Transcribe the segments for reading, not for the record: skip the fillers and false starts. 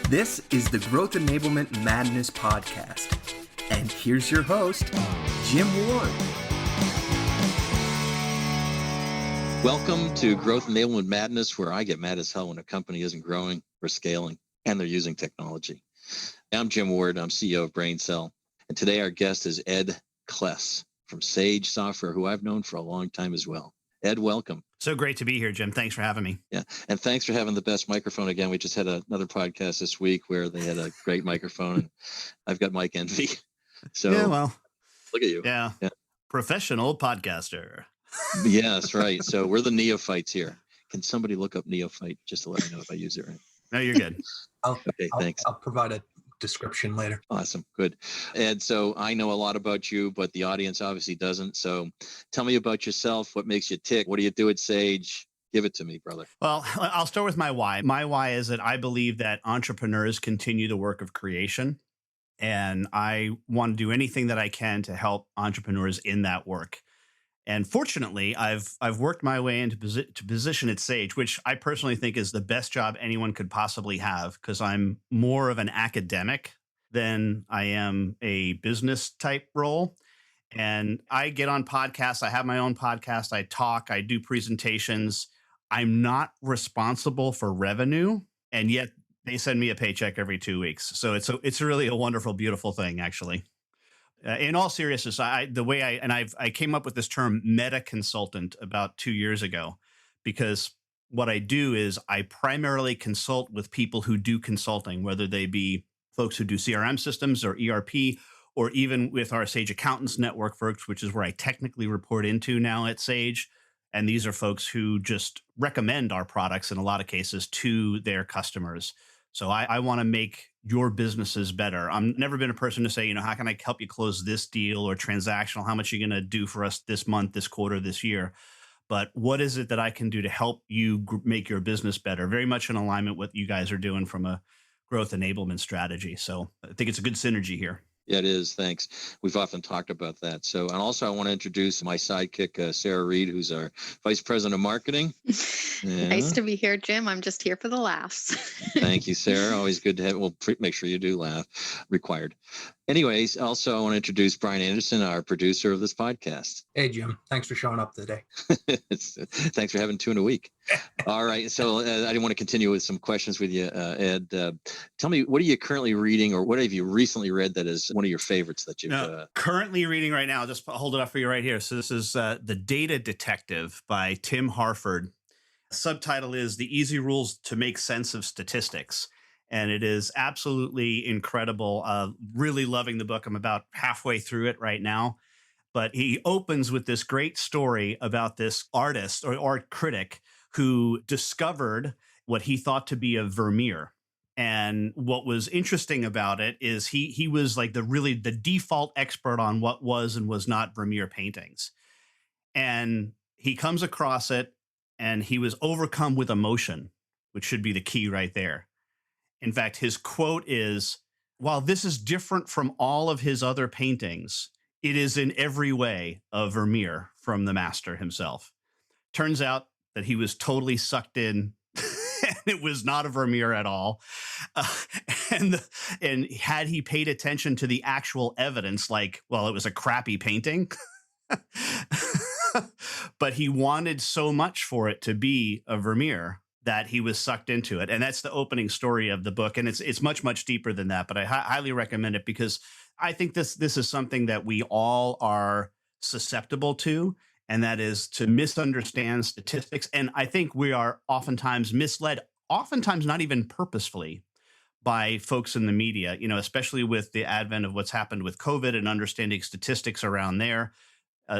This is the Growth Enablement Madness Podcast. And here's your host, Jim Ward. Welcome to Growth Enablement Madness, where I get mad as hell when a company isn't growing or scaling and they're using technology. I'm Jim Ward. I'm CEO of BrainSell. And today our guest is Ed Kless from Sage Software, who I've known for a long time as well. Ed, welcome. So great to be here, Jim. Thanks for having me. Yeah. And thanks for having the best microphone again. We just had another podcast this week where they had a great microphone. And I've got mic envy. So yeah, well, look at you. Yeah. Professional podcaster. Yes, right. So we're the neophytes here. Can somebody look up neophyte just to let me know if I use it right? No, you're good. Thanks. I'll provide a description later. Awesome. Good. And so I know a lot about you, but the audience obviously doesn't. So tell me about yourself. What makes you tick? What do you do at Sage? Give it to me, brother. Well, I'll start with my why. My why is that I believe that entrepreneurs continue the work of creation. And I want to do anything that I can to help entrepreneurs in that work. And fortunately, I've worked my way into position at Sage, which I personally think is the best job anyone could possibly have, because I'm more of an academic than I am a business type role. And I get on podcasts. I have my own podcast. I talk. I do presentations. I'm not responsible for revenue, and yet they send me a paycheck every 2 weeks. So it's really a wonderful, beautiful thing, actually. In all seriousness, I came up with this term meta consultant about 2 years ago, because what I do is I primarily consult with people who do consulting, whether they be folks who do CRM systems or ERP, or even with our Sage Accountants Network folks, which is where I technically report into now at Sage. And these are folks who just recommend our products in a lot of cases to their customers. So I want to make your businesses better. I've never been a person to say, how can I help you close this deal or transactional? How much are you going to do for us this month, this quarter, this year? But what is it that I can do to help you make your business better? Very much in alignment with what you guys are doing from a growth enablement strategy. So I think it's a good synergy here. Yeah, it is. Thanks. We've often talked about that. So, and also I want to introduce my sidekick, Sarah Reed, who's our Vice President of Marketing. Yeah. Nice to be here, Jim. I'm just here for the laughs. Thank you, Sarah. Always good to have. We'll make sure you do laugh. Required. Anyways, also I want to introduce Brian Anderson, our producer of this podcast. Hey, Jim. Thanks for showing up today. Thanks for having 2 in a week. All right. So I didn't want to continue with some questions with you, Ed. Tell me, what are you currently reading, or what have you recently read that is one of your favorites that you've currently reading right now? Just hold it up for you right here. So this is The Data Detective by Tim Harford. Subtitle is The Easy Rules to Make Sense of Statistics. And it is absolutely incredible. Really loving the book. I'm about halfway through it right now. But he opens with this great story about this artist or art critic who discovered what he thought to be a Vermeer. And what was interesting about it is he was like the default expert on what was and was not Vermeer paintings. And he comes across it and he was overcome with emotion, which should be the key right there. In fact, his quote is, "While this is different from all of his other paintings, it is in every way a Vermeer from the master himself." Turns out that he was totally sucked in. And it was not a Vermeer at all. And had he paid attention to the actual evidence, it was a crappy painting. But he wanted so much for it to be a Vermeer that he was sucked into it. And that's the opening story of the book. And it's much, much deeper than that. But I highly recommend it, because I think this is something that we all are susceptible to. And that is to misunderstand statistics. And I think we are oftentimes misled, oftentimes not even purposefully, by folks in the media, especially with the advent of what's happened with COVID and understanding statistics around there.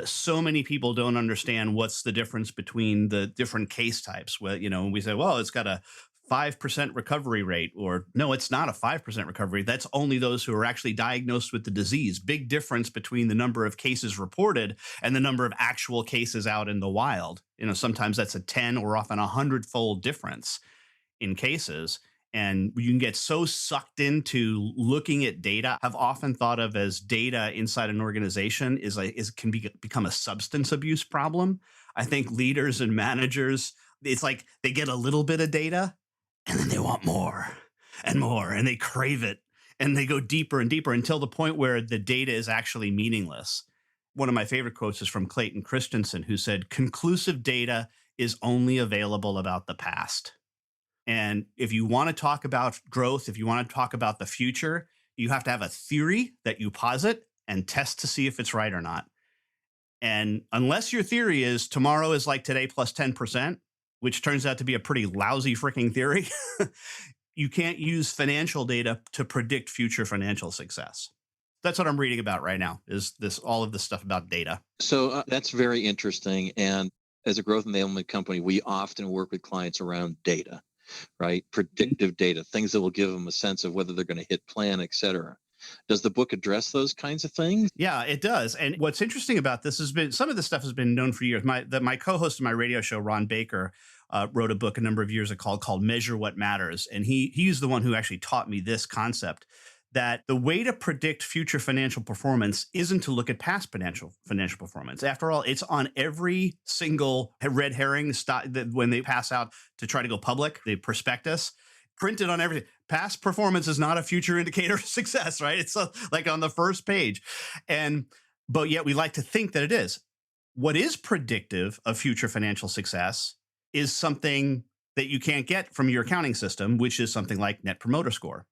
So many people don't understand what's the difference between the different case types. Well, we say, well, it's got a 5% recovery rate, or no, it's not a 5% recovery. That's only those who are actually diagnosed with the disease. Big difference between the number of cases reported and the number of actual cases out in the wild. Sometimes that's a 10 or often 100-fold difference in cases. And you can get so sucked into looking at data. I've often thought of as data inside an organization can become a substance abuse problem. I think leaders and managers, it's like they get a little bit of data and then they want more. and more, and they crave it, and they go deeper and deeper until the point where the data is actually meaningless. One of my favorite quotes is from Clayton Christensen, who said, "Conclusive data is only available about the past." And if you want to talk about growth, if you want to talk about the future, you have to have a theory that you posit and test to see if it's right or not. And unless your theory is tomorrow is like today plus 10%, which turns out to be a pretty lousy freaking theory, you can't use financial data to predict future financial success. That's what I'm reading about right now, is all of this stuff about data. So that's very interesting. And as a growth enablement company, we often work with clients around data, right? Predictive data, things that will give them a sense of whether they're going to hit plan, et cetera. Does the book address those kinds of things? Yeah, it does. And what's interesting about this has been, some of this stuff has been known for years. My co-host of my radio show, Ron Baker, wrote a book a number of years ago called Measure What Matters. And he's the one who actually taught me this concept, that the way to predict future financial performance isn't to look at past financial performance. After all, it's on every single red herring stock that when they pass out to try to go public, the prospectus, printed on everything. Past performance is not a future indicator of success, right? It's like on the first page. But yet we like to think that it is. What is predictive of future financial success is something that you can't get from your accounting system, which is something like Net Promoter Score.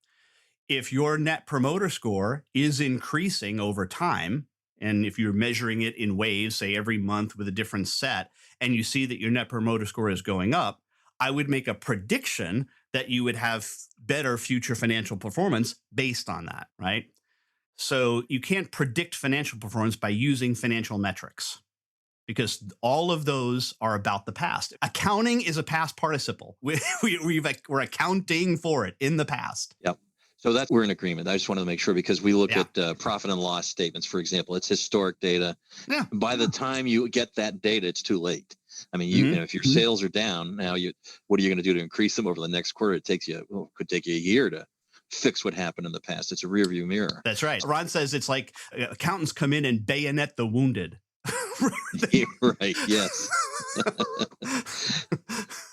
If your Net Promoter Score is increasing over time, and if you're measuring it in waves, say every month with a different set, and you see that your Net Promoter Score is going up, I would make a prediction that you would have better future financial performance based on that, right? So you can't predict financial performance by using financial metrics, because all of those are about the past. Accounting is a past participle. We're accounting for it in the past. Yep. So we're in agreement. I just wanted to make sure, because we look at profit and loss statements, for example. It's historic data. Yeah. By the time you get that data, it's too late. I mean, you know, if your sales are down now, what are you going to do to increase them over the next quarter? It could take you a year to fix what happened in the past. It's a rear view mirror. That's right. Ron says it's like accountants come in and bayonet the wounded. Right. Yes.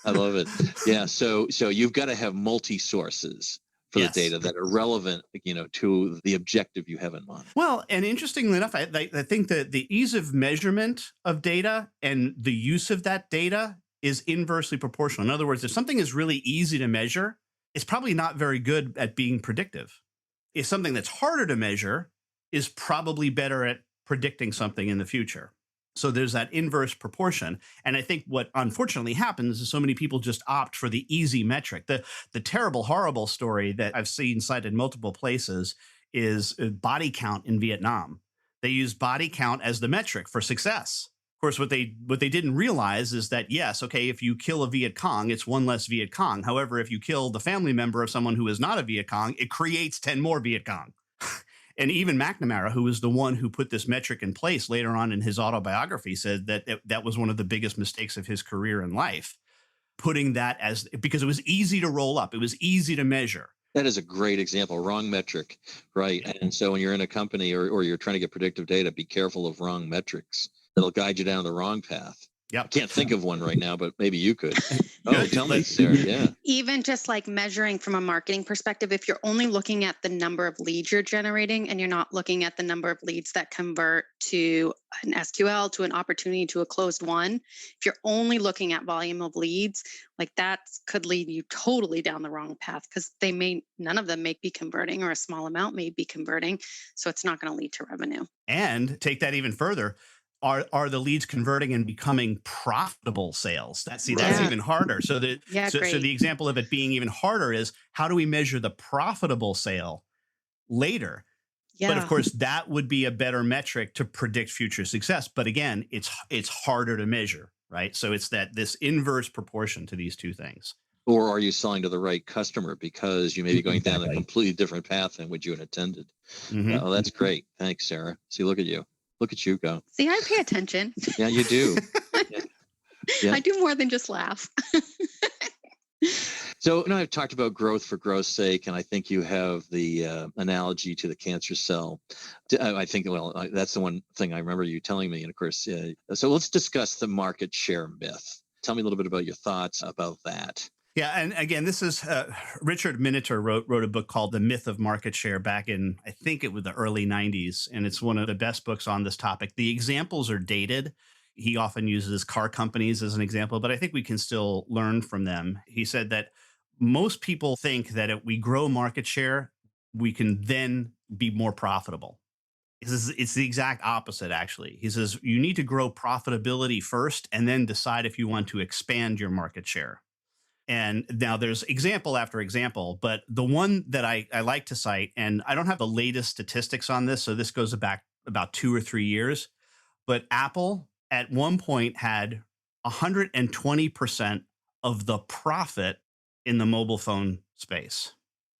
I love it. Yeah. So you've got to have multi-sources for the data that are relevant, to the objective you have in mind. Well, and interestingly enough, I think that the ease of measurement of data and the use of that data is inversely proportional. In other words, if something is really easy to measure, it's probably not very good at being predictive. If something that's harder to measure is probably better at predicting something in the future. So there's that inverse proportion. And I think what unfortunately happens is so many people just opt for the easy metric. The terrible, horrible story that I've seen cited multiple places is body count in Vietnam. They use body count as the metric for success. Of course, what they didn't realize is that, yes, okay, if you kill a Viet Cong, it's one less Viet Cong. However, if you kill the family member of someone who is not a Viet Cong, it creates 10 more Viet Cong. And even McNamara, who was the one who put this metric in place later on in his autobiography, said that that was one of the biggest mistakes of his career in life, putting that because it was easy to roll up. It was easy to measure. That is a great example. Wrong metric, right? And so when you're in a company or you're trying to get predictive data, be careful of wrong metrics. It'll guide you down the wrong path. Yep. Can't think of one right now, but maybe you could. Oh, tell me, Sarah. Yeah. Even just like measuring from a marketing perspective, if you're only looking at the number of leads you're generating and you're not looking at the number of leads that convert to an SQL, to an opportunity, to a closed one, if you're only looking at volume of leads, like that could lead you totally down the wrong path, because none of them may be converting, or a small amount may be converting. So it's not going to lead to revenue. And take that even further. Are the leads converting and becoming profitable sales? That's even harder. So the example of it being even harder is, how do we measure the profitable sale later? Yeah. But of course, that would be a better metric to predict future success. But again, it's harder to measure, right? So it's this inverse proportion to these two things. Or are you selling to the right customer, because you may be going down a completely different path than what you had intended? Mm-hmm. Oh, that's great. Thanks, Sarah. See, look at you. Look at you go. See, I pay attention. Yeah, you do. Yeah. I do more than just laugh. So I've talked about growth for growth's sake, and I think you have the analogy to the cancer cell. I think, that's the one thing I remember you telling me. And of course, so let's discuss the market share myth. Tell me a little bit about your thoughts about that. Yeah, and again, this is Richard Miniter wrote a book called The Myth of Market Share back in, I think it was the early 90s, and it's one of the best books on this topic. The examples are dated. He often uses car companies as an example, but I think we can still learn from them. He said that most people think that if we grow market share, we can then be more profitable. It's the exact opposite, actually. He says you need to grow profitability first and then decide if you want to expand your market share. And now there's example after example, but the one that I like to cite, and I don't have the latest statistics on this, so this goes back about 2 or 3 years, but Apple at one point had 120% of the profit in the mobile phone space.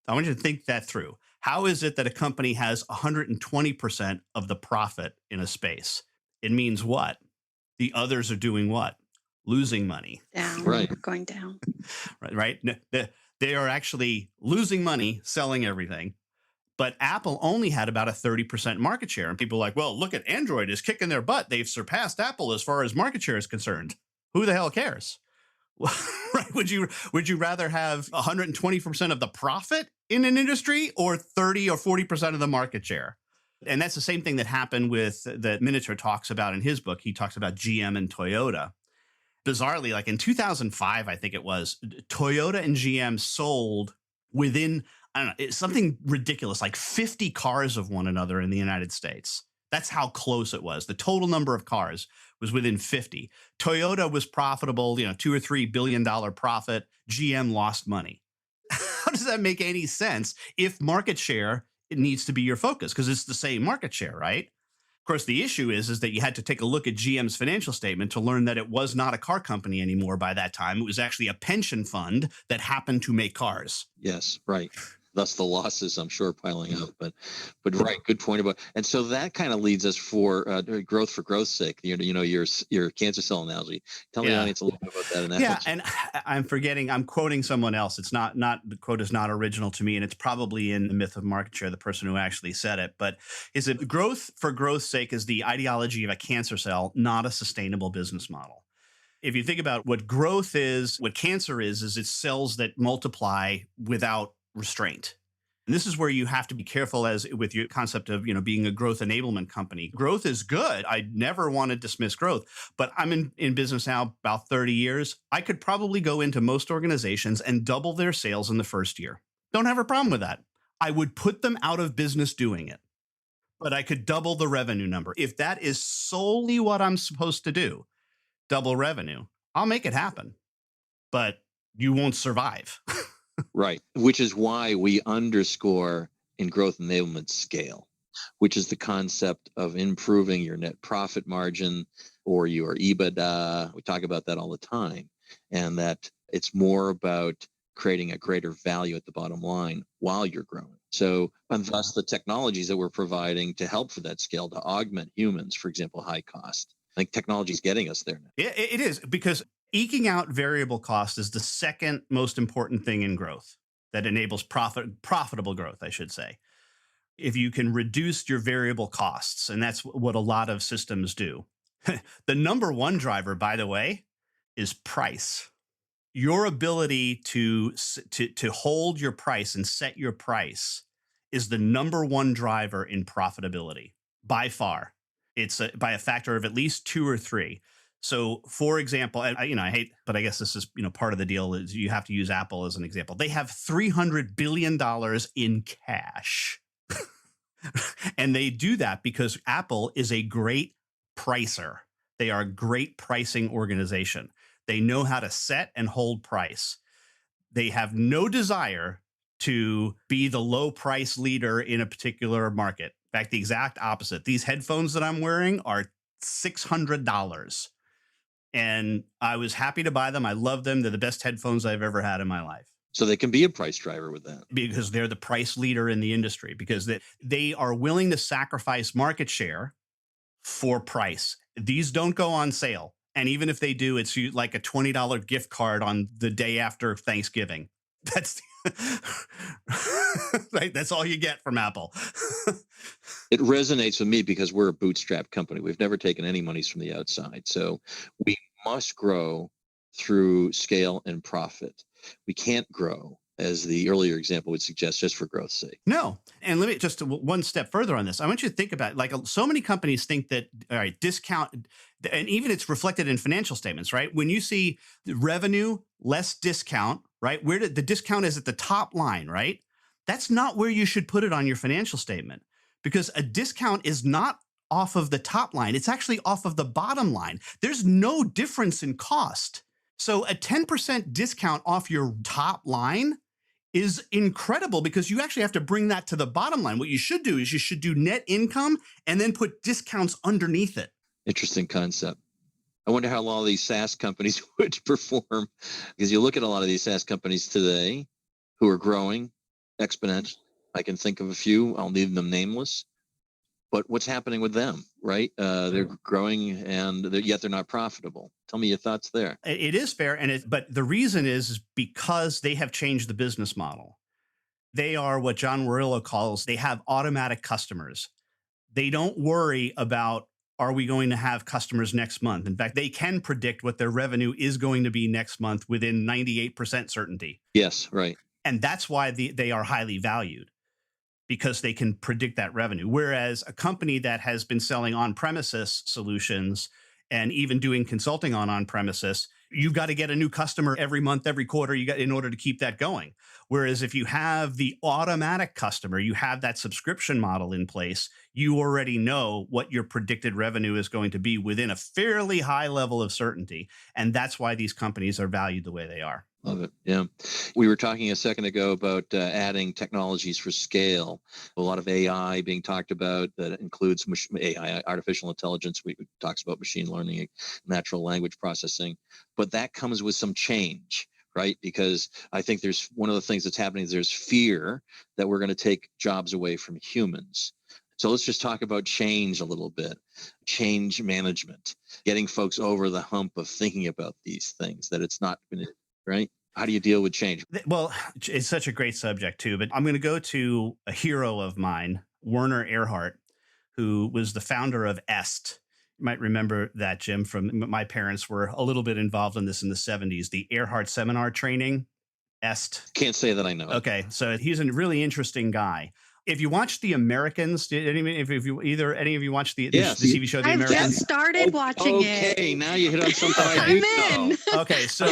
I want you to think that through. How is it that a company has 120% of the profit in a space? It means what? The others are doing what? Losing money. Down. Right. Going down. Right. They are actually losing money selling everything. But Apple only had about a 30% market share. And people are like, well, look at Android is kicking their butt. They've surpassed Apple as far as market share is concerned. Who the hell cares? Right? Would you rather have 120% of the profit in an industry or 30 or 40% of the market share? And that's the same thing that happened with that Miniter talks about in his book. He talks about GM and Toyota. Bizarrely, like in 2005, I think it was, Toyota and GM sold within, I don't know, it's something ridiculous, like 50 cars of one another in the United States. That's how close it was. The total number of cars was within 50. Toyota was profitable, $2 or $3 billion profit. GM lost money. How does that make any sense if market share, it needs to be your focus? Because it's the same market share, right? Of course, the issue is that you had to take a look at GM's financial statement to learn that it was not a car company anymore by that time. It was actually a pension fund that happened to make cars. Yes, right. Thus the losses, I'm sure, piling up. But right, good point about. And so that kind of leads us for growth's sake. Your cancer cell analogy. Tell the audience a little bit about that analogy. Yeah, and I'm quoting someone else. It's not the quote is not original to me, and it's probably in The Myth of Market Share, the person who actually said it. But is it growth for growth's sake is the ideology of a cancer cell, not a sustainable business model. If you think about what growth is, what cancer is it's cells that multiply without restraint. And this is where you have to be careful as with your concept of, being a growth enablement company. Growth is good. I never want to dismiss growth, but I'm in business now about 30 years. I could probably go into most organizations and double their sales in the first year. Don't have a problem with that. I would put them out of business doing it, but I could double the revenue number. If that is solely what I'm supposed to do, double revenue, I'll make it happen, but you won't survive. Right. Which is why we underscore in growth enablement scale, which is the concept of improving your net profit margin or your EBITDA. We talk about that all the time. And that it's more about creating a greater value at the bottom line while you're growing. So, and thus the technologies that we're providing to help for that scale, to augment humans, for example, high cost. I think technology is getting us there now. It is, because eking out variable cost is the second most important thing in growth that enables profitable growth, I should say. If you can reduce your variable costs, and that's what a lot of systems do. The number one driver, by the way, is price. Your ability to hold your price and set your price is the number one driver in profitability by far. It's by a factor of at least 2 or 3. So, for example, I hate, but I guess this is, part of the deal is you have to use Apple as an example. They have $300 billion in cash. And they do that because Apple is a great pricer. They are a great pricing organization. They know how to set and hold price. They have no desire to be the low price leader in a particular market. In fact, the exact opposite. These headphones that I'm wearing are $600. And I was happy to buy them. I love them. They're the best headphones I've ever had in my life. So they can be a price driver with that. Because they're the price leader in the industry, because they are willing to sacrifice market share for price. These don't go on sale. And even if they do, it's like a $20 gift card on the day after Thanksgiving. That's right. That's all you get from Apple. It resonates with me because we're a bootstrap company. We've never taken any monies from the outside. So we must grow through scale and profit. we can't grow, as the earlier example would suggest, just for growth's sake. No. And let me just one step further on this. I want you to think about, like, so many companies think that, all right, discount, and even it's reflected in financial statements, right? When you see the revenue less discount, right? Where the discount is at the top line, right? That's not where you should put it on your financial statement, because a discount is not off of the top line. It's actually off of the bottom line. There's no difference in cost. So a 10% discount off your top line is incredible, because you actually have to bring that to the bottom line. What you should do is you should do net income and then put discounts underneath it. Interesting concept. I wonder how a lot of these SaaS companies would perform, because you look at a lot of these SaaS companies today who are growing exponentially. I can think of a few. I'll leave them nameless. But what's happening with them, right? They're growing and yet they're not profitable. Tell me your thoughts there. It is fair, but the reason is because they have changed the business model. They are what John Murillo calls, they have automatic customers. They don't worry about, are we going to have customers next month? In fact, they can predict what their revenue is going to be next month within 98% certainty. Yes, right. And that's why they are highly valued, because they can predict that revenue. Whereas a company that has been selling on-premises solutions and even doing consulting on-premises, you've got to get a new customer every month, every quarter, in order to keep that going. Whereas if you have the automatic customer, you have that subscription model in place, you already know what your predicted revenue is going to be within a fairly high level of certainty. And that's why these companies are valued the way they are. Love it. Yeah. We were talking a second ago about adding technologies for scale. A lot of AI being talked about that includes AI, artificial intelligence. We talks about machine learning, natural language processing, but that comes with some change, right? Because I think there's one of the things that's happening is there's fear that we're going to take jobs away from humans. So let's just talk about change a little bit. Change management, getting folks over the hump of thinking about these things, that it's not going to, right? How do you deal with change? Well, it's such a great subject too, but I'm going to go to a hero of mine, Werner Erhard, who was the founder of EST. You might remember that, Jim, from my parents were a little bit involved in this in the 70s, the Erhard seminar training, EST. Can't say that I know. Okay, so he's a really interesting guy. If you watch The Americans, did any of you watch the TV show The I've Americans? I've just started watching it. Okay, now you hit on something I I'm do in. know. Okay, so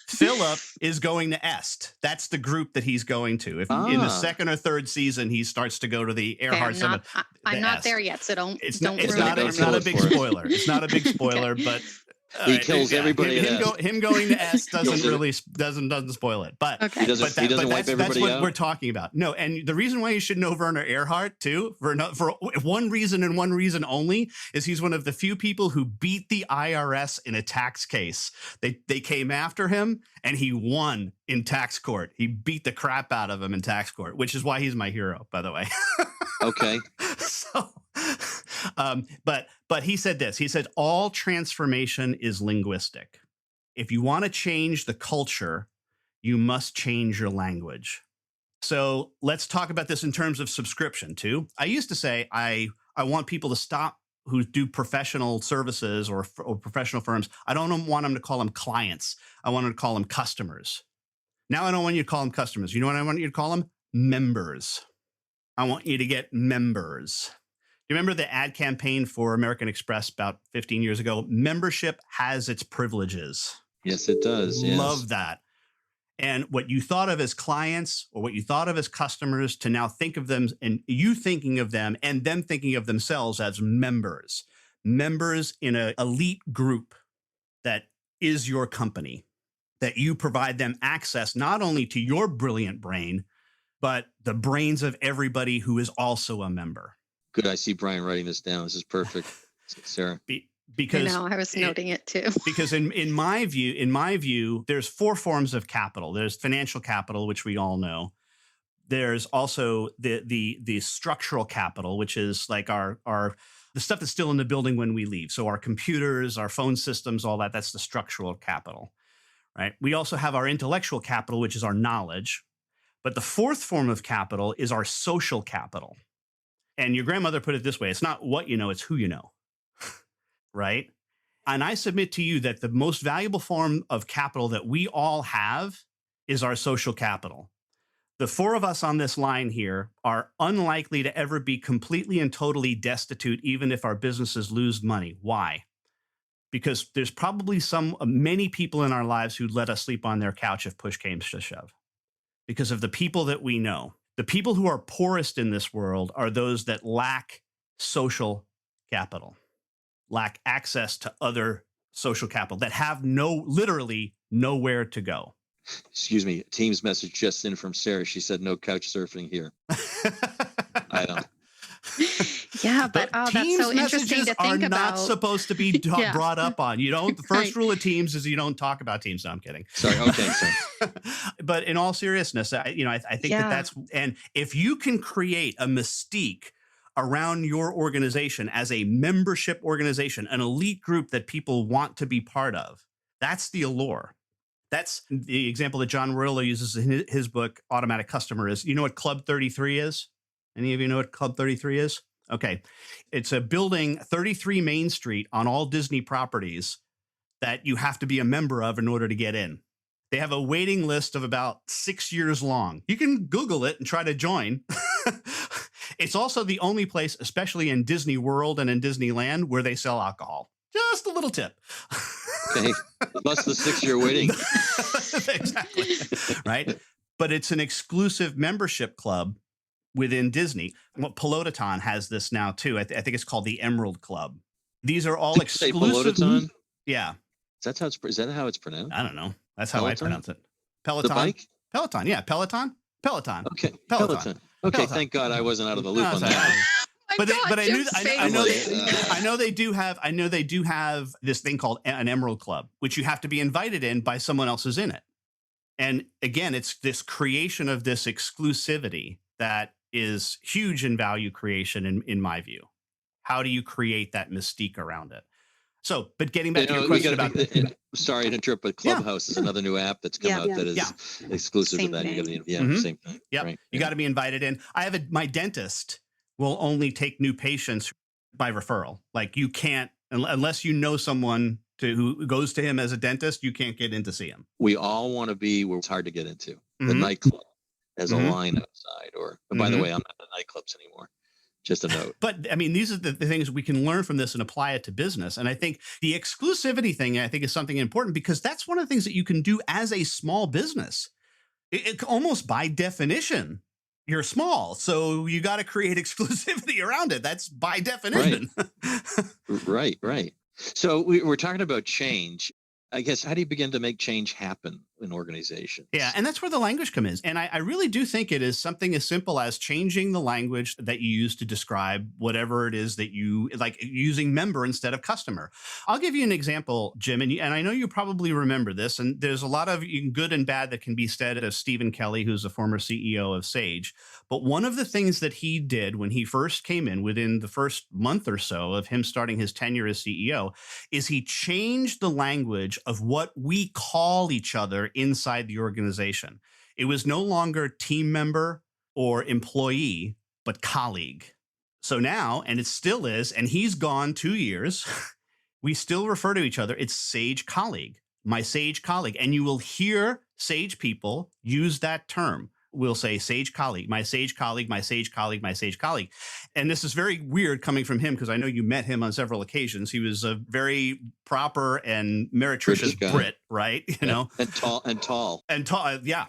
Philip is going to EST. That's the group that he's going to. If in the second or third season he starts to go to the Erhard seminar. I'm not there yet, so don't. It's don't not a big spoiler. It's not a big spoiler, Okay. but He kills everybody. Him going to S doesn't spoil it. But Okay. He doesn't wipe everybody that's what out. we're talking about. No, and the reason why you should know Werner Erhard too, for one reason and one reason only, is he's one of the few people who beat the IRS in a tax case. They came after him and he won in tax court. He beat the crap out of him in tax court, which is why he's my hero, by the way. Okay. So, but he said this. He said, all transformation is linguistic. If you want to change the culture, you must change your language. So let's talk about this in terms of subscription too. I used to say I want people to stop who do professional services or professional firms. I don't want them to call them clients. I want them to call them customers. Now I don't want you to call them customers. You know what I want you to call them? Members. I want you to get members. You remember the ad campaign for American Express about 15 years ago? Membership has its privileges. Yes, it does. Yes. Love that. And what you thought of as clients or what you thought of as customers, to now think of them and you thinking of them and them thinking of themselves as members in an elite group that is your company, that you provide them access not only to your brilliant brain, but the brains of everybody who is also a member. Good. I see Brian writing this down. This is perfect, Sarah. Because I was noting it too. Because in my view, there's four forms of capital. There's financial capital, which we all know. There's also the structural capital, which is like the stuff that's still in the building when we leave. So our computers, our phone systems, all that. That's the structural capital, right? We also have our intellectual capital, which is our knowledge. But the fourth form of capital is our social capital. And your grandmother put it this way: it's not what you know, it's who you know, right? And I submit to you that the most valuable form of capital that we all have is our social capital. The four of us on this line here are unlikely to ever be completely and totally destitute, even if our businesses lose money. Why? Because there's probably many people in our lives who'd let us sleep on their couch if push came to shove. Because of the people that we know. The people who are poorest in this world are those that lack social capital, lack access to other social capital, that have literally nowhere to go. Excuse me. Teams message just in from Sarah. She said no couch surfing here. I don't. Yeah, but that's so interesting to think are about. Not supposed to be brought up on. You don't. The first rule of Teams is you don't talk about Teams. No, I'm kidding. Sorry. Okay. Sorry. But in all seriousness, I think that's, and if you can create a mystique around your organization as a membership organization, an elite group that people want to be part of, that's the allure. That's the example that John Roylo uses in his book, Automatic Customer, is, you know what Club 33 is? Any of you know what Club 33 is? Okay. It's a building 33 Main Street on all Disney properties that you have to be a member of in order to get in. They have a waiting list of about 6 years long. You can Google it and try to join. It's also the only place, especially in Disney World and in Disneyland, where they sell alcohol. Just a little tip. Okay. Plus the 6-year waiting. Exactly. Right. But it's an exclusive membership club within Disney. Well, Peloton has this now too. I think it's called the Emerald Club. These are all exclusive. Peloton? Yeah. Is that how it's pronounced? I don't know. That's how Peloton? I pronounce it. Peloton. The bike? Peloton. Yeah. Peloton. Okay. Peloton. Okay. Peloton. Thank God I wasn't out of the loop on sorry. that. But I know they do have this thing called an Emerald Club, which you have to be invited in by someone else who's in it. And again, it's this creation of this exclusivity that is huge in value creation, in my view. How do you create that mystique around it? So, but getting back to your question about... sorry to interrupt, but Clubhouse is another new app that's come out that is exclusive to that. Same thing. Yeah, right. You got to be invited in. My dentist will only take new patients by referral. Like, you can't, unless you know someone who goes to him as a dentist, you can't get in to see him. We all want to be where it's hard to get into. The nightclub has a line outside, by the way, I'm not in nightclubs anymore. Just a note. But I mean, these are the things we can learn from this and apply it to business. And I think the exclusivity thing, I think, is something important, because that's one of the things that you can do as a small business. It almost by definition, you're small. So you got to create exclusivity around it. That's by definition. Right. So we're talking about change. I guess, how do you begin to make change happen in organizations? Yeah, and that's where the language comes in. And I really do think it is something as simple as changing the language that you use to describe whatever it is that you like, using member instead of customer. I'll give you an example, Jim, and I know you probably remember this, and there's a lot of good and bad that can be said of Stephen Kelly, who's a former CEO of Sage. But one of the things that he did when he first came in, within the first month or so of him starting his tenure as CEO, is he changed the language of what we call each other inside the organization. It was no longer team member or employee, but colleague. So now, and it still is, and he's gone 2 years, we still refer to each other. It's Sage colleague, my Sage colleague. And you will hear Sage people use that term. We'll say Sage colleague, my Sage colleague, my Sage colleague, my Sage colleague. And this is very weird coming from him, because I know you met him on several occasions. He was a very proper and meretricious Brit, right? You know, and tall. Yeah.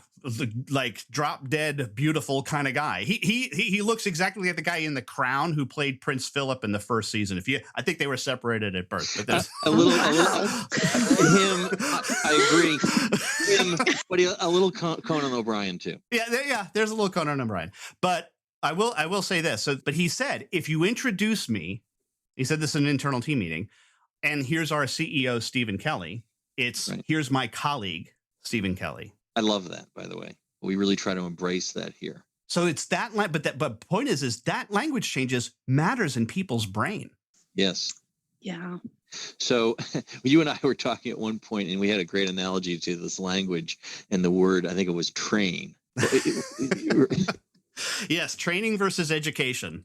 Like drop dead, beautiful kind of guy. He looks exactly like the guy in The Crown who played Prince Philip in the first season. I think they were separated at birth, but there's him. I agree. Him, but a little Conan O'Brien too. Yeah. There's a little Conan O'Brien, but I will say this. So, but he said, if you introduce me, he said this in an internal team meeting, and here's our CEO, Stephen Kelly. Here's my colleague, Stephen Kelly. I love that, by the way. We really try to embrace that here. So it's that, but point is that language changes matters in people's brain. Yes. Yeah. So you and I were talking at one point, and we had a great analogy to this language and the word, I think it was train. Yes. Training versus education.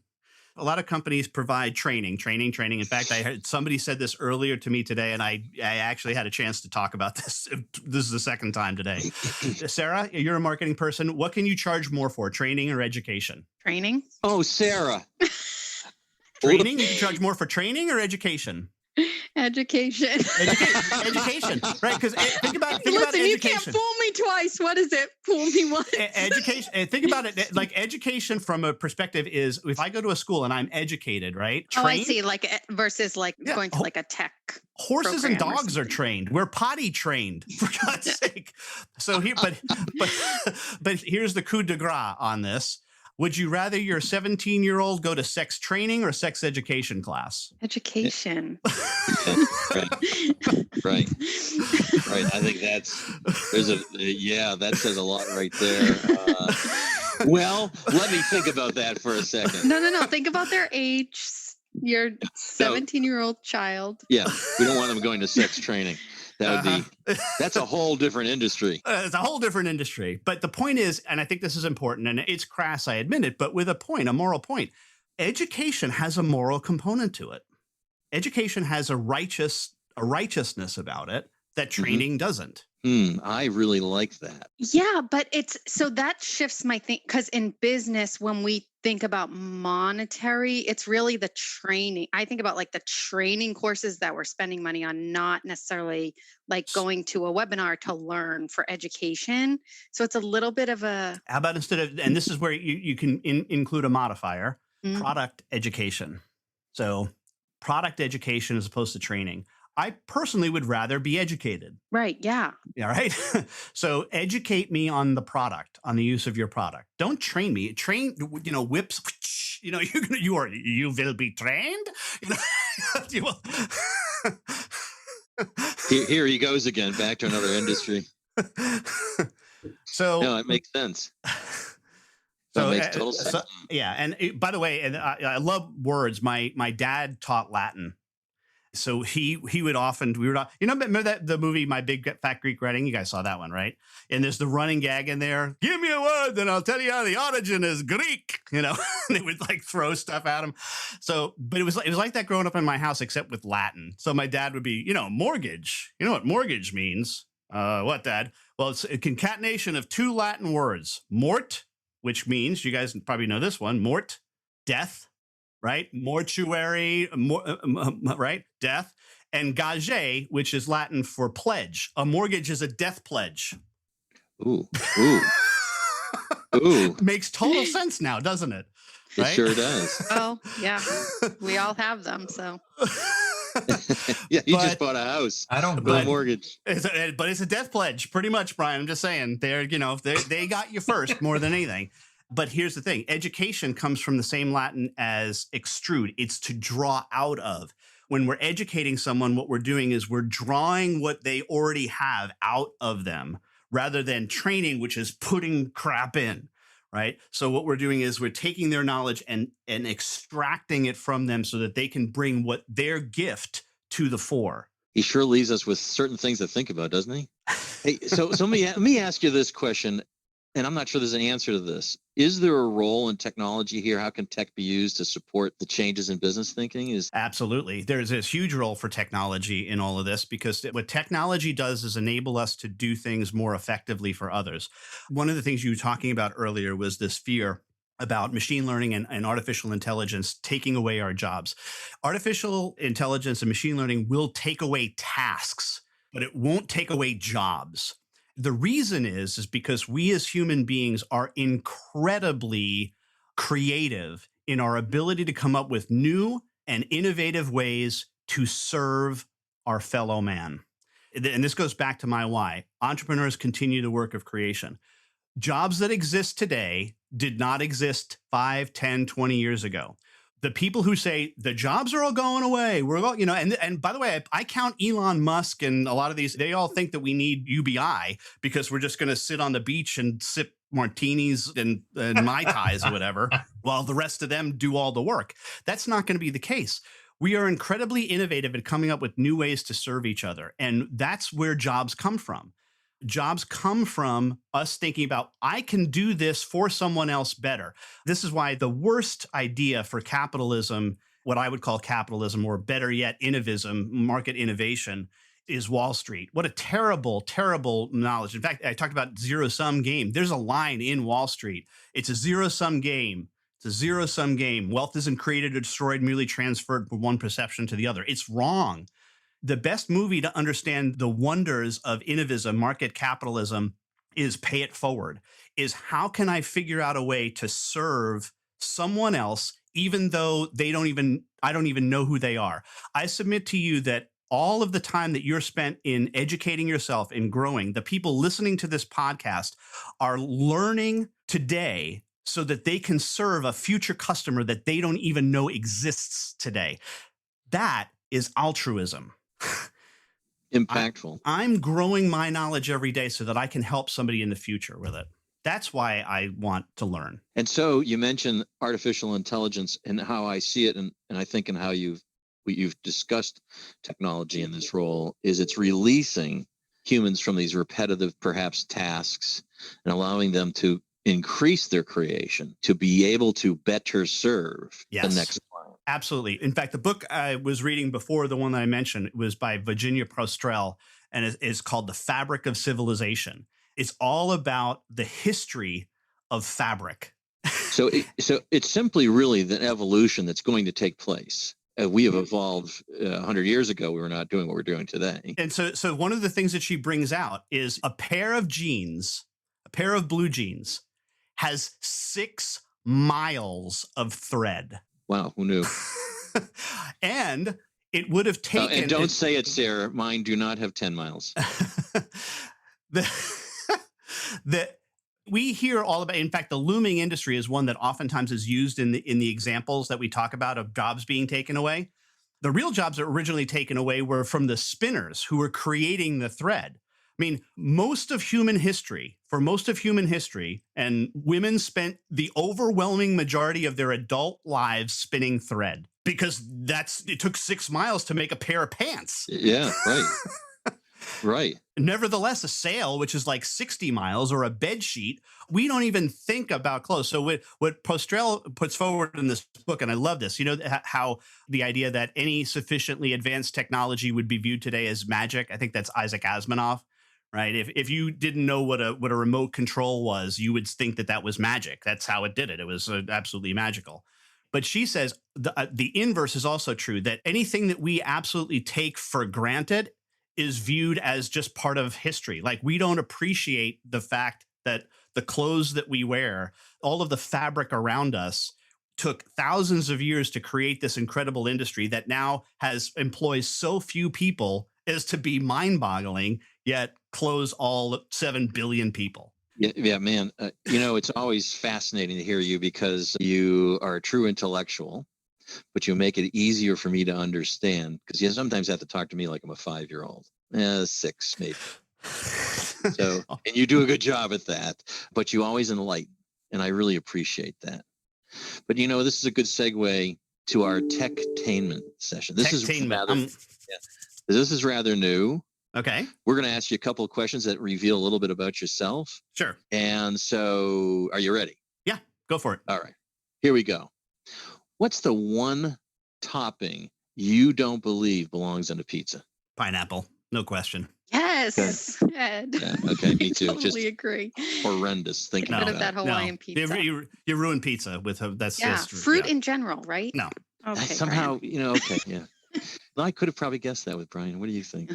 A lot of companies provide training. In fact, I heard somebody said this earlier to me today, and I actually had a chance to talk about this. This is the second time today. Sarah, you're a marketing person. What can you charge more for, training or education? Training. Oh, Sarah. Training? You can charge more for training or education? Education. Education, right? Because think about Listen, education. you can't fool me twice. What is it? Fool me once. Education. Think about it. Like education from a perspective is if I go to a school and I'm educated, right? Oh, I see. Like versus like going to like a tech. Horses and dogs are trained. We're potty trained, for God's sake. So here, but here's the coup de grace on this. Would you rather your 17-year-old go to sex training or sex education class? Education. Right. I think that says a lot right there. Well, let me think about that for a second. No. Think about their age. Your 17-year-old child. Yeah, we don't want them going to sex training. That would be, that's a whole different industry. It's a whole different industry. But the point is, and I think this is important, and it's crass, I admit it, but with a moral point, education has a moral component to it. Education has a righteousness about it that training doesn't. I really like that. Yeah, but that shifts my thing, because in business, when we think about monetary, it's really the training. I think about like the training courses that we're spending money on, not necessarily like going to a webinar to learn for education. So it's a little bit of a... How about instead of, and this is where you can include a modifier, product education. So product education as opposed to training. I personally would rather be educated. Right. Yeah. All right. So educate me on the product, on the use of your product. Don't train me. Train, whips, you will be trained. You will. Here he goes again, back to another industry. So no, it makes sense. That makes total sense. Yeah. And by the way, and I love words. My dad taught Latin. So he would often, remember that the movie, My Big Fat Greek Wedding? You guys saw that one, right? And there's the running gag in there. Give me a word, then I'll tell you how the origin is Greek, and they would like throw stuff at him. So, but it was like that growing up in my house, except with Latin. So my dad would be, mortgage. You know what mortgage means? What, Dad? Well, it's a concatenation of two Latin words. Mort, which means, you guys probably know this one, mort, death. Right? Mortuary, right? Death. And gage, which is Latin for pledge. A mortgage is a death pledge. Ooh. Makes total sense now, doesn't it? Right? It sure does. Oh, yeah. We all have them, so. Yeah, you just bought a house. I don't buy a mortgage. But it's a death pledge, pretty much, Brian. I'm just saying. They got you first more than anything. But here's the thing. Education comes from the same Latin as extrude. It's to draw out of. When we're educating someone, what we're doing is we're drawing what they already have out of them rather than training, which is putting crap in, right? So what we're doing is we're taking their knowledge and extracting it from them so that they can bring what their gift to the fore. He sure leaves us with certain things to think about, doesn't he? Hey, so let me ask you this question. And I'm not sure there's an answer to this. Is there a role in technology here? How can tech be used to support the changes in business thinking? Absolutely. There's this huge role for technology in all of this, because what technology does is enable us to do things more effectively for others. One of the things you were talking about earlier was this fear about machine learning and artificial intelligence taking away our jobs. Artificial intelligence and machine learning will take away tasks, but it won't take away jobs. The reason is because we as human beings are incredibly creative in our ability to come up with new and innovative ways to serve our fellow man. And this goes back to my why. Entrepreneurs continue the work of creation. Jobs that exist today did not exist 5, 10, 20 years ago. The people who say the jobs are all going away, we're all, and by the way, I count Elon Musk and a lot of these, they all think that we need UBI because we're just going to sit on the beach and sip martinis and Mai Tais or whatever, while the rest of them do all the work. That's not going to be the case. We are incredibly innovative at coming up with new ways to serve each other. And that's where jobs come from. Jobs come from us thinking about, I can do this for someone else better. This is why the worst idea for capitalism, what I would call capitalism, or better yet, innovism, market innovation, is Wall Street. What a terrible, terrible knowledge. In fact, I talked about zero-sum game. There's a line in Wall Street. It's a zero-sum game. It's a zero-sum game. Wealth isn't created or destroyed, merely transferred from one perception to the other. It's wrong. The best movie to understand the wonders of innovism, market capitalism, is Pay It Forward, is how can I figure out a way to serve someone else, even though I don't even know who they are. I submit to you that all of the time that you're spent in educating yourself, in growing, the people listening to this podcast are learning today so that they can serve a future customer that they don't even know exists today. That is altruism. Impactful. I'm growing my knowledge every day so that I can help somebody in the future with it. That's why I want to learn. And so you mentioned artificial intelligence, and how I see it, and I think in how you've discussed technology in this role, is it's releasing humans from these repetitive, perhaps, tasks and allowing them to increase their creation to be able to better serve the next client. Absolutely. In fact, the book I was reading before, the one that I mentioned, was by Virginia Prostrel, and it is called The Fabric of Civilization. It's all about the history of fabric. So it's simply really the evolution that's going to take place. We have evolved 100 years ago. We were not doing what we're doing today. And so one of the things that she brings out is a pair of jeans, a pair of blue jeans, has 6 miles of thread. Wow, who knew? And it would have taken... and don't say it, Sarah. Mine do not have 10 miles. We hear all about, in fact, the looming industry is one that oftentimes is used in the examples that we talk about of jobs being taken away. The real jobs that were originally taken away were from the spinners who were creating the thread. I mean, for most of human history, and women spent the overwhelming majority of their adult lives spinning thread, because it took 6 miles to make a pair of pants. Yeah, right. Right. Nevertheless, a sail, which is like 60 miles, or a bed sheet, we don't even think about clothes. So what Prostrel puts forward in this book, and I love this, how the idea that any sufficiently advanced technology would be viewed today as magic. I think that's Isaac Asimov, right? If you didn't know what a remote control was, you would think that was magic. That's how it did it. It was absolutely magical. But she says the inverse is also true, that anything that we absolutely take for granted is viewed as just part of history. Like, we don't appreciate the fact that the clothes that we wear, all of the fabric around us, took thousands of years to create this incredible industry that now employs so few people as to be mind-boggling, yet clothes all 7 billion people. Yeah, man. It's always fascinating to hear you, because you are a true intellectual, but you make it easier for me to understand, because you sometimes have to talk to me like I'm a 5-year-old, 6 maybe. So, and you do a good job at that, but you always enlighten, and I really appreciate that. But this is a good segue to our tech-tainment session. This is rather new. Okay. We're going to ask you a couple of questions that reveal a little bit about yourself. Sure. And so, are you ready? Yeah, go for it. All right, here we go. What's the one topping you don't believe belongs on a pizza? Pineapple, no question. Yes, Ed. Yeah, okay, me too. I totally agree. Horrendous thinking Get rid about of that Hawaiian pizza. You ruin pizza with that's fruit in general, right? No. Okay. Somehow, okay, yeah. Well, I could have probably guessed that with Brian. What do you think?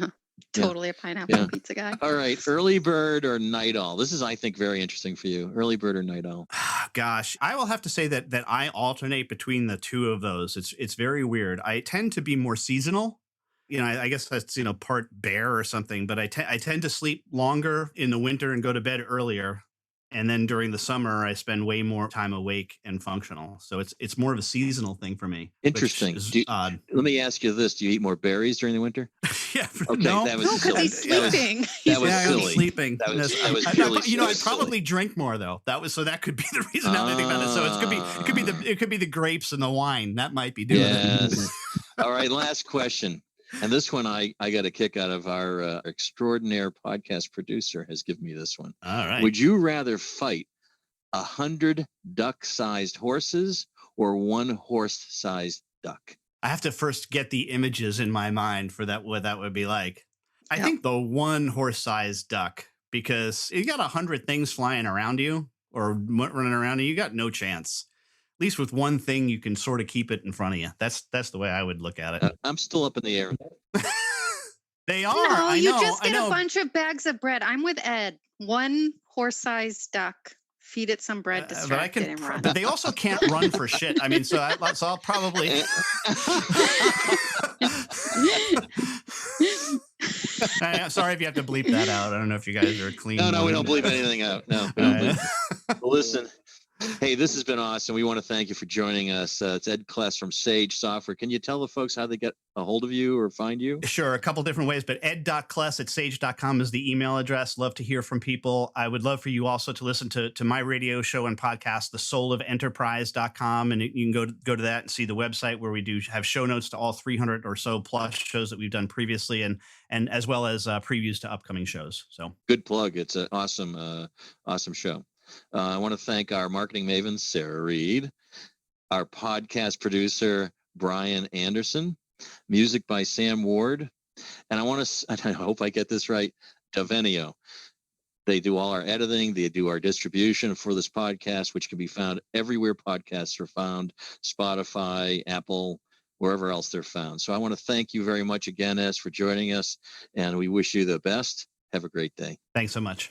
Totally a pineapple pizza guy. All right, early bird or night owl? This is, I think, very interesting for you. Early bird or night owl? Gosh, I will have to say that I alternate between the two of those. It's very weird. I tend to be more seasonal. I guess that's part bear or something. But I tend to sleep longer in the winter and go to bed earlier. And then during the summer, I spend way more time awake and functional. So it's more of a seasonal thing for me. Interesting. Odd. Let me ask you this: do you eat more berries during the winter? Yeah. Okay, no, that was because he's sleeping. That was silly. I'm sleeping. That was purely I probably drink more though. That could be the reason. Now that I think about it. So it could be the grapes and the wine that might be doing it. All right. Last question. And this one, I got a kick out of. Our extraordinary podcast producer has given me this one. All right. Would you rather fight 100 duck-sized horses or one horse-sized duck? I have to first get the images in my mind for that, what that would be like. I think the one horse-sized duck, because you got 100 things flying around you or running around you, you got no chance. At least with one thing, you can sort of keep it in front of you. That's the way I would look at it. I'm still up in the air. They are. No, I you know, just I get know. a bunch of bags of bread. I'm with Ed. One horse-sized duck. Feed it some bread, distract it, and run. But they also can't run for shit. I mean, so I'll probably. I'm sorry if you have to bleep that out. I don't know if you guys are clean. No, we don't bleep anything out. No, we don't bleep. Listen, hey, this has been awesome. We want to thank you for joining us. It's Ed Kless from Sage Software. Can you tell the folks how they get a hold of you or find you? Sure, a couple different ways, but ed.kless@sage.com is the email address. Love to hear from people. I would love for you also to listen to my radio show and podcast, thesoulofenterprise.com, and you can go to that and see the website where we do have show notes to all 300 or so plus shows that we've done previously, and as well as previews to upcoming shows. So good plug. It's an awesome show. I want to thank our marketing maven, Sarah Reed, our podcast producer, Brian Anderson, music by Sam Ward, and I hope I get this right, Davenio. They do all our editing. They do our distribution for this podcast, which can be found everywhere podcasts are found, Spotify, Apple, wherever else they're found. So I want to thank you very much again, Es, for joining us, and we wish you the best. Have a great day. thanks so much.